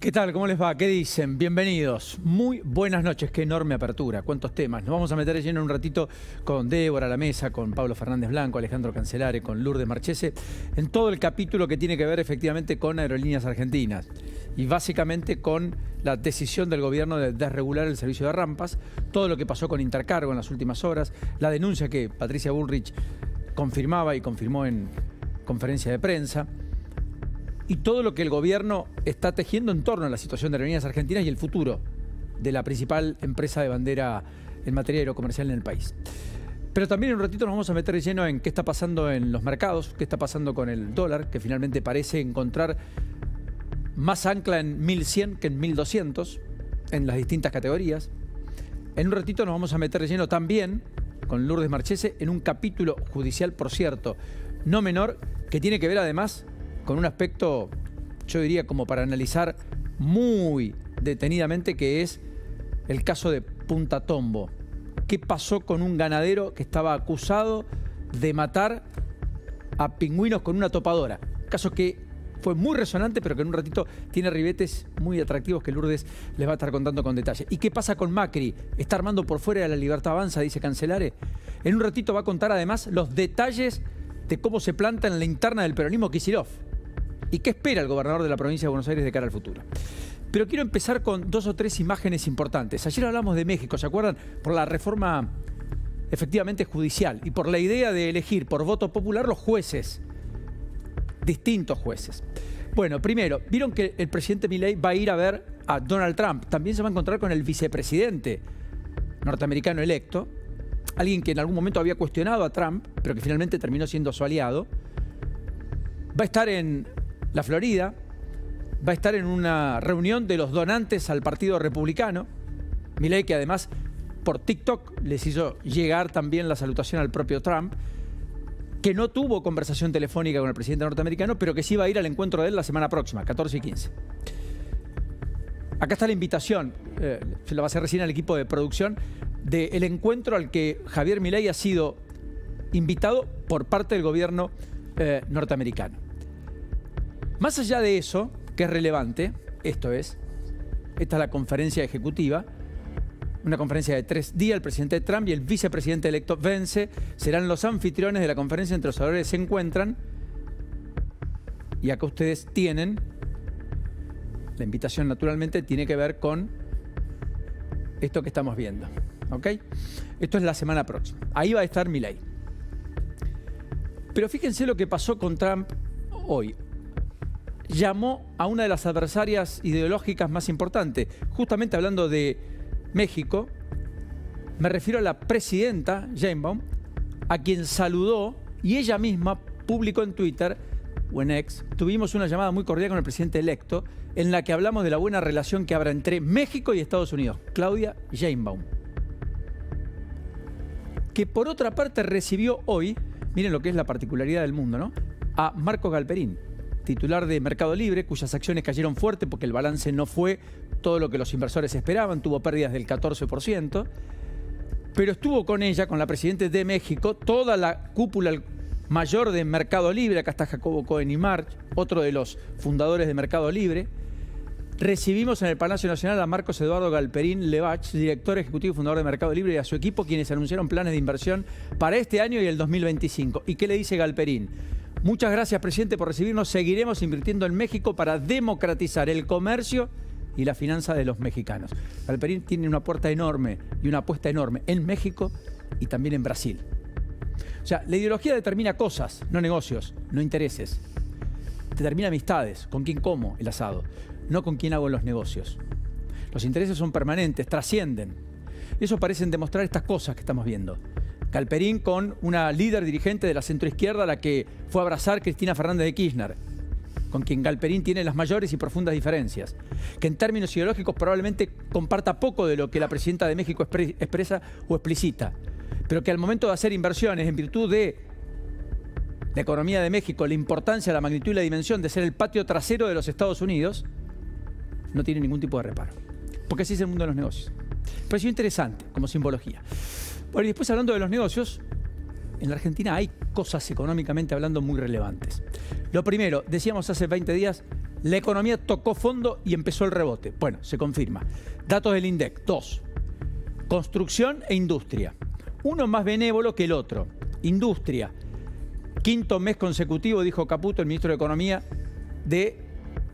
¿Qué tal? ¿Cómo les va? ¿Qué dicen? Bienvenidos. Muy buenas noches. Qué enorme apertura. ¿Cuántos temas? Nos vamos a meter lleno en un ratito con Débora a la mesa, con Pablo Fernández Blanco, Alejandro Cancelare, con Lourdes Marchese, en todo el capítulo que tiene que ver efectivamente con Aerolíneas Argentinas y básicamente con la decisión del gobierno de desregular el servicio de rampas, todo lo que pasó con Intercargo en las últimas horas, la denuncia que Patricia Bullrich confirmaba y confirmó en conferencia de prensa, y todo lo que el gobierno está tejiendo en torno a la situación de Aerolíneas Argentinas y el futuro de la principal empresa de bandera en materia aerocomercial en el país. Pero también en un ratito nos vamos a meter de lleno en qué está pasando en los mercados, qué está pasando con el dólar, que finalmente parece encontrar más ancla en 1100 que en 1200 en las distintas categorías. En un ratito nos vamos a meter de lleno también con Lourdes Marchese en un capítulo judicial, por cierto, no menor, que tiene que ver además con un aspecto, yo diría, como para analizar muy detenidamente, que es el caso de Punta Tombo. ¿Qué pasó con un ganadero que estaba acusado de matar a pingüinos con una topadora? Caso que fue muy resonante, pero que en un ratito tiene ribetes muy atractivos que Lourdes les va a estar contando con detalle. ¿Y qué pasa con Macri? ¿Está armando por fuera de la Libertad Avanza, dice Cancelare? En un ratito va a contar además los detalles de cómo se planta en la interna del peronismo Kicillof. ¿Y qué espera el gobernador de la provincia de Buenos Aires de cara al futuro? Pero quiero empezar con dos o tres imágenes importantes. Ayer hablamos de México, ¿se acuerdan? Por la reforma efectivamente judicial y por la idea de elegir por voto popular los jueces, distintos jueces. Bueno, primero, vieron que el presidente Milei va a ir a ver a Donald Trump. También se va a encontrar con el vicepresidente norteamericano electo, alguien que en algún momento había cuestionado a Trump, pero que finalmente terminó siendo su aliado. Va a estar en la Florida, va a estar en una reunión de los donantes al Partido Republicano. Milei, que además por TikTok les hizo llegar también la salutación al propio Trump, que no tuvo conversación telefónica con el presidente norteamericano, pero que sí va a ir al encuentro de él la semana próxima, 14 y 15. Acá está la invitación, se la va a hacer recién al equipo de producción, del encuentro al que Javier Milei ha sido invitado por parte del gobierno norteamericano. Más allá de eso, que es relevante, esta es la conferencia ejecutiva, una conferencia de 3 días. El presidente Trump y el vicepresidente electo Vence serán los anfitriones de la conferencia. Entre los oradores se encuentran, y acá ustedes tienen, la invitación naturalmente tiene que ver con esto que estamos viendo, ¿ok? Esto es la semana próxima. Ahí va a estar Milei. Pero fíjense lo que pasó con Trump hoy. Llamó a una de las adversarias ideológicas más importantes. Justamente hablando de México, me refiero a la presidenta Sheinbaum, a quien saludó y ella misma publicó en Twitter o en X. Tuvimos una llamada muy cordial con el presidente electo en la que hablamos de la buena relación que habrá entre México y Estados Unidos. Claudia Sheinbaum, que por otra parte recibió hoy, miren lo que es la particularidad del mundo, ¿no?, a Marco Galperín, titular de Mercado Libre, cuyas acciones cayeron fuerte porque el balance no fue todo lo que los inversores esperaban, tuvo pérdidas del 14%, pero estuvo con ella, con la presidenta de México, toda la cúpula mayor de Mercado Libre. Acá está Jacobo Cohen y March, otro de los fundadores de Mercado Libre. Recibimos en el Palacio Nacional a Marcos Eduardo Galperín Levach, director ejecutivo y fundador de Mercado Libre, y a su equipo, quienes anunciaron planes de inversión para este año y el 2025. ¿Y qué le dice Galperín? Muchas gracias, presidente, por recibirnos. Seguiremos invirtiendo en México para democratizar el comercio y la finanza de los mexicanos. Galperín tiene una puerta enorme y una apuesta enorme en México y también en Brasil. O sea, la ideología determina cosas, no negocios, no intereses. Determina amistades, con quién como el asado, no con quién hago los negocios. Los intereses son permanentes, trascienden. Eso parecen demostrar estas cosas que estamos viendo. Galperín con una líder dirigente de la centroizquierda a la que fue a abrazar Cristina Fernández de Kirchner, con quien Galperín tiene las mayores y profundas diferencias, que en términos ideológicos probablemente comparta poco de lo que la presidenta de México expresa o explicita, pero que al momento de hacer inversiones en virtud de la economía de México, la importancia, la magnitud y la dimensión de ser el patio trasero de los Estados Unidos, no tiene ningún tipo de reparo, porque así es el mundo de los negocios. Pareció interesante como simbología. Bueno, y después, hablando de los negocios, en la Argentina hay cosas económicamente hablando muy relevantes. Lo primero, decíamos hace 20 días, la economía tocó fondo y empezó el rebote. Bueno, se confirma. Datos del INDEC, 2. Construcción e industria. Uno más benévolo que el otro. Industria. Quinto mes consecutivo, dijo Caputo, el ministro de Economía, de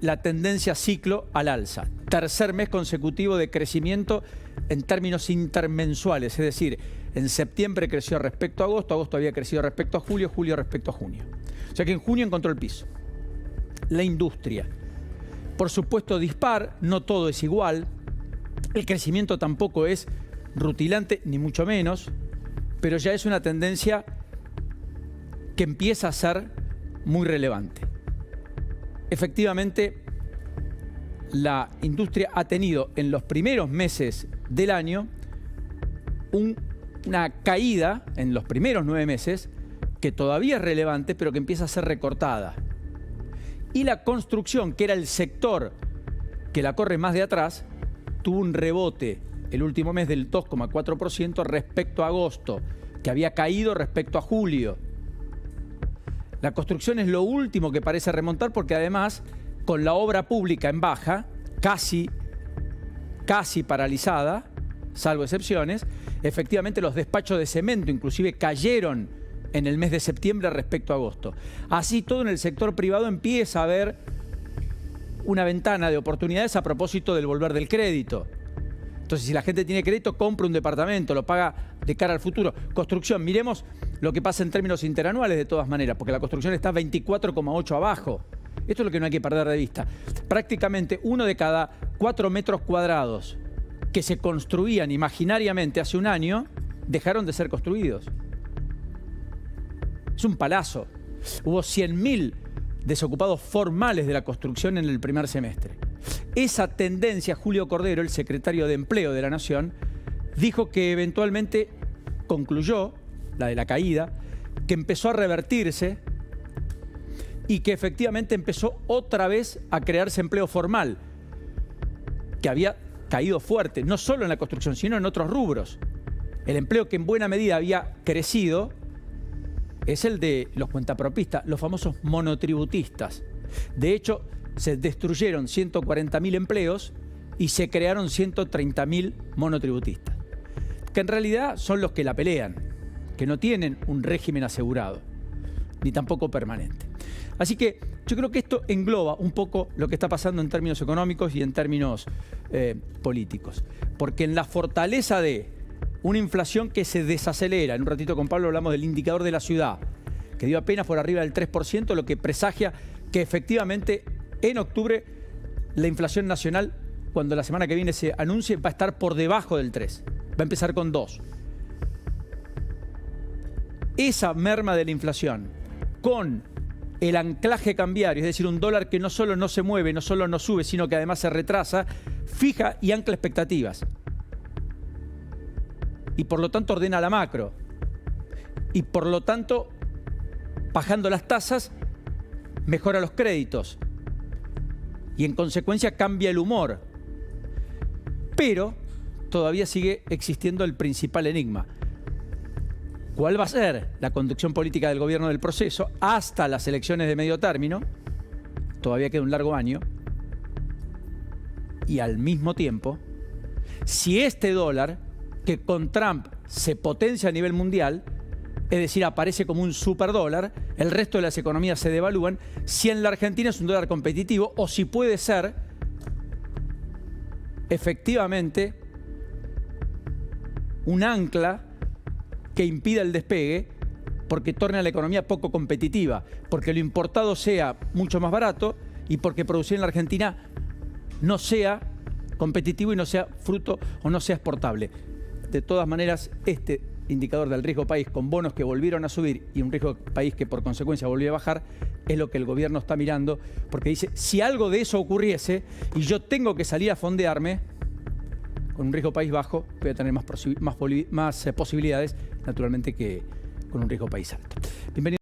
la tendencia ciclo al alza. Tercer mes consecutivo de crecimiento en términos intermensuales, es decir, en septiembre creció respecto a agosto había crecido respecto a julio, julio respecto a junio. O sea que en junio encontró el piso. La industria. Por supuesto dispar, no todo es igual. El crecimiento tampoco es rutilante, ni mucho menos, pero ya es una tendencia que empieza a ser muy relevante. Efectivamente, la industria ha tenido en los primeros meses del año una caída en los primeros 9 meses que todavía es relevante, pero que empieza a ser recortada. Y la construcción, que era el sector que la corre más de atrás, tuvo un rebote el último mes del 2,4% respecto a agosto, que había caído respecto a julio. La construcción es lo último que parece remontar porque además, con la obra pública en baja, casi paralizada, salvo excepciones, efectivamente los despachos de cemento inclusive cayeron en el mes de septiembre respecto a agosto. Así todo en el sector privado empieza a haber una ventana de oportunidades a propósito del volver del crédito. Entonces, si la gente tiene crédito, compra un departamento, lo paga de cara al futuro. Construcción, miremos lo que pasa en términos interanuales de todas maneras, porque la construcción está 24,8 abajo. Esto es lo que no hay que perder de vista. Prácticamente 1 de cada 4 metros cuadrados que se construían imaginariamente hace un año, dejaron de ser construidos. Es un palazo. Hubo 100.000 desocupados formales de la construcción en el primer semestre. Esa tendencia, Julio Cordero, el secretario de Empleo de la Nación, dijo que eventualmente concluyó, la de la caída, que empezó a revertirse y que efectivamente empezó otra vez a crearse empleo formal, que había caído fuerte, no solo en la construcción, sino en otros rubros. El empleo que en buena medida había crecido es el de los cuentapropistas, los famosos monotributistas. De hecho, se destruyeron 140.000 empleos y se crearon 130.000 monotributistas, que en realidad son los que la pelean, que no tienen un régimen asegurado, ni tampoco permanente. Así que yo creo que esto engloba un poco lo que está pasando en términos económicos y en términos políticos. Porque en la fortaleza de una inflación que se desacelera, en un ratito con Pablo hablamos del indicador de la ciudad, que dio apenas por arriba del 3%, lo que presagia que efectivamente en octubre la inflación nacional, cuando la semana que viene se anuncie, va a estar por debajo del 3%. Va a empezar con 2%. Esa merma de la inflación con el anclaje cambiario, es decir, un dólar que no solo no se mueve, no solo no sube, sino que además se retrasa, fija y ancla expectativas. Y por lo tanto ordena la macro. Y por lo tanto, bajando las tasas, mejora los créditos. Y en consecuencia cambia el humor. Pero todavía sigue existiendo el principal enigma. ¿Cuál va a ser la conducción política del gobierno del proceso hasta las elecciones de medio término? Todavía queda un largo año. Y al mismo tiempo, si este dólar, que con Trump se potencia a nivel mundial, es decir, aparece como un superdólar, el resto de las economías se devalúan, si en la Argentina es un dólar competitivo o si puede ser efectivamente un ancla que impida el despegue porque torne a la economía poco competitiva, porque lo importado sea mucho más barato y porque producir en la Argentina no sea competitivo y no sea fruto o no sea exportable. De todas maneras, este indicador del riesgo país con bonos que volvieron a subir y un riesgo país que por consecuencia volvió a bajar es lo que el gobierno está mirando, porque dice, si algo de eso ocurriese y yo tengo que salir a fondearme, con un riesgo país bajo voy a tener más posibilidades, naturalmente, que con un riesgo país alto. Bienvenido.